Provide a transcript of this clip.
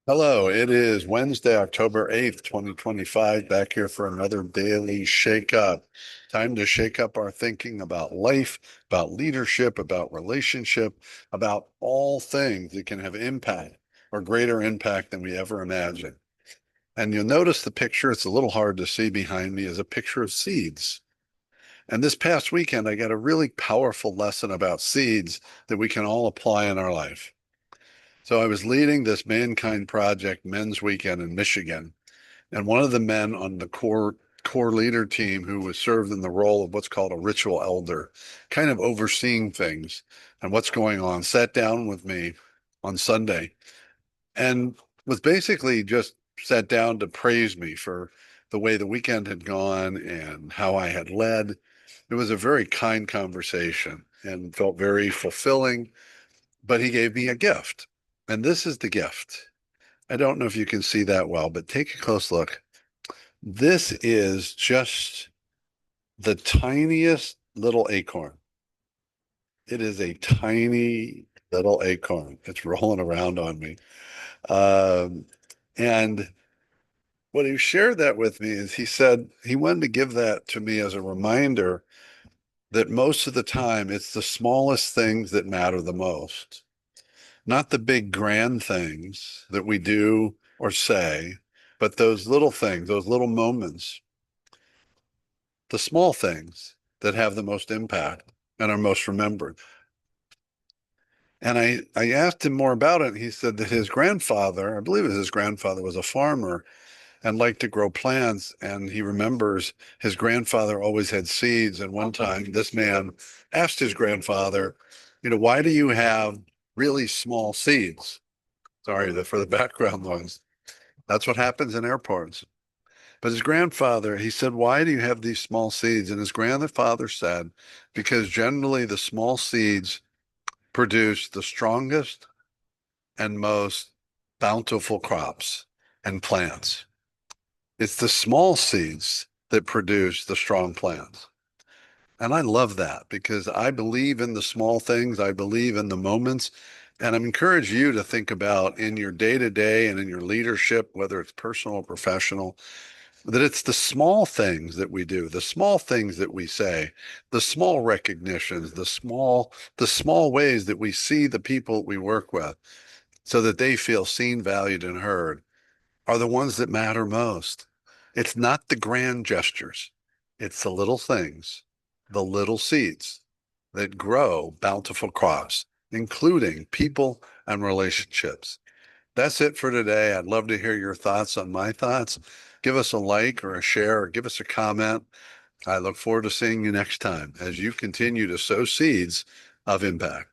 Hello, it is Wednesday, October 8th, 2025, back here for another daily shake up. Time to shake up our thinking about life, about leadership, about relationship, about all things that can have impact or greater impact than we ever imagined. And you'll notice the picture, it's a little hard to see behind me, is a picture of seeds. And this past weekend, I got a really powerful lesson about seeds that we can all apply in our life. So I was leading this Mankind Project men's weekend in Michigan, and one of the men on the core leader team who was served in the role of what's called a ritual elder, kind of overseeing things and what's going on, sat down with me on Sunday and was basically just sat down to praise me for the way the weekend had gone and how I had led. It was a very kind conversation and felt very fulfilling, but he gave me a gift. And this is the gift. I don't know if you can see that well, but take a close look. This is just the tiniest little acorn. It is a tiny little acorn. It's rolling around on me. Um, and what he shared that with me is he said he wanted to give that to me as a reminder that most of the time it's the smallest things that matter the most. Not the big grand things that we do or say, but those little things, those little moments, the small things that have the most impact and are most remembered. And I asked him more about it. He said that his grandfather, I believe it was his grandfather, was a farmer and liked to grow plants. And he remembers his grandfather always had seeds. And one time this man asked his grandfather, why do you have really small seeds? Sorry for the background noise. That's what happens in airports. But his grandfather, he said, why do you have these small seeds? And his grandfather said, because generally the small seeds produce the strongest and most bountiful crops and plants. It's the small seeds that produce the strong plants. And I love that because I believe in the small things. I believe in the moments. And I encourage you to think about in your day to day and in your leadership, whether it's personal or professional, that it's the small things that we do, the small things that we say, the small recognitions, the small ways that we see the people we work with so that they feel seen, valued, and heard are the ones that matter most. It's not the grand gestures. It's the little things, the little seeds that grow bountiful crops, including people and relationships. That's it for today. I'd love to hear your thoughts on my thoughts. Give us a like or a share or give us a comment. I look forward to seeing you next time as you continue to sow seeds of impact.